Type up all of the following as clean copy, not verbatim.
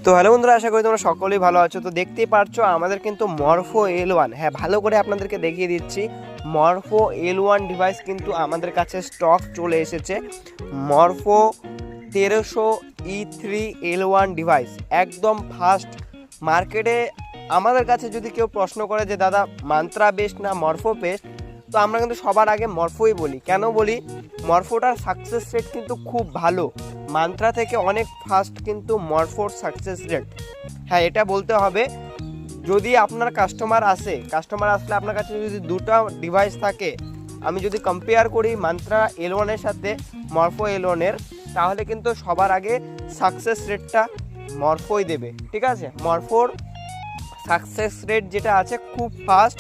তো হ্যালো বন্ধুরা, আশা করি তোমরা সকলেই ভালো আছো। তো দেখতেই পারছো আমাদের কিন্তু মরফো L1, হ্যাঁ ভালো করে আপনাদেরকে দেখিয়ে দিচ্ছি। মরফো L1 ডিভাইস কিন্তু আমাদের কাছে স্টক চলে এসেছে। মরফো 1300E3 L1 ডিভাইস একদম ফার্স্ট মার্কেটে। আমাদের কাছে যদি কেউ প্রশ্ন করে যে দাদা মান্ত্রা বেস্ট না মরফো বেস্ট, তো আমরা কিন্তু সবার আগে মরফোই বলি। কেন বলি? মরফোটার সাকসেস রেট কিন্তু খুব ভালো, মান্ত্রা থেকে অনেক ফাস্ট কিন্তু মরফোর সাকসেস রেট। হ্যাঁ, এটা বলতে হবে। যদি আপনার কাস্টমার আসলে আপনার কাছে যদি দুটো ডিভাইস থাকে, আমি যদি কম্পেয়ার করি মান্ত্রা L1-এর সাথে মরফো L1-এর, তাহলে কিন্তু সবার আগে সাকসেস রেটটা মরফোই দেবে। ঠিক আছে, মরফোর সাকসেস রেট যেটা আছে খুব ফাস্ট,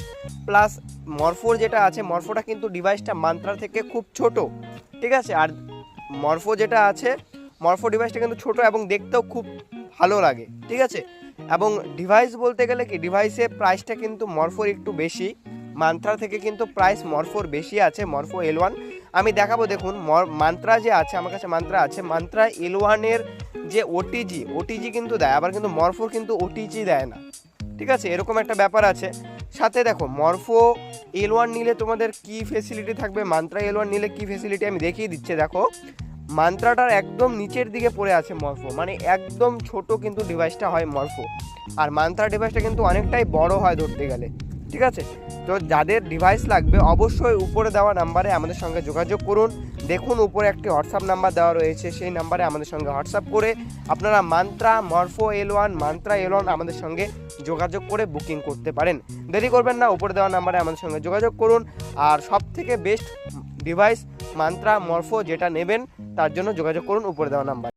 প্লাস মরফোর যেটা আছে, মরফোটা কিন্তু ডিভাইসটা মান্ত্রা থেকে খুব ছোট। ঠিক আছে, আর মরফো যেটা আছে, মরফো ডিভাইসটা কিন্তু ছোট এবং দেখতেও খুব ভালো লাগে। ঠিক আছে, এবং ডিভাইস বলতে গেলে কি, ডিভাইসের প্রাইসটা কিন্তু মরফোর একটু বেশি, মান্ত্রা থেকে কিন্তু প্রাইস মরফোর বেশি আছে। মরফো L1 আমি দেখাবো, দেখুন মান্ত্রা যে আছে, আমার কাছে মান্ত্রা আছে। মান্ত্রা L1-এর যে ওটিজি কিন্তু দেয়, আবার কিন্তু মরফোর কিন্তু ওটিজি দেয় না। ঠিক আছে, এরকম একটা ব্যাপার আছে। সাথে দেখো মরফো L1 নিলে তোমাদের কি ফেসিলিটি থাকবে, মান্ত্রা L1 নিলে কি ফেসিলিটি আমি দেখিয়ে দিচ্ছি। দেখো মান্ত্রাটার একদম নিচের দিকে পড়ে আছে মরফো, মানে একদম ছোট কিন্তু ডিভাইসটা হয় মরফো, আর মান্ত্রা ডিভাইসটা কিন্তু অনেকটাই বড় হয় ধরতে গেলে। ঠিক আছে, তো যাদের ডিভাইস লাগবে অবশ্যই উপরে দেওয়া নাম্বারে আমাদের সঙ্গে যোগাযোগ করুন। দেখুন উপরে একটি হোয়াটসঅ্যাপ নাম্বার দেওয়া রয়েছে, সেই নাম্বারে আমাদের সঙ্গে হোয়াটসঅ্যাপ করে আপনারা মরফো L1 মান্ত্রা L1 আমাদের সঙ্গে যোগাযোগ করে বুকিং করতে পারেন। দেরি করবেন না, উপরে দেওয়া নাম্বারে আমাদের সঙ্গে যোগাযোগ করুন। আর সবথেকে বেস্ট ডিভাইস মান্ত্রা মরফো যেটা নেবেন, তার জন্য যোগাযোগ করুন উপরে দেওয়া নাম্বার।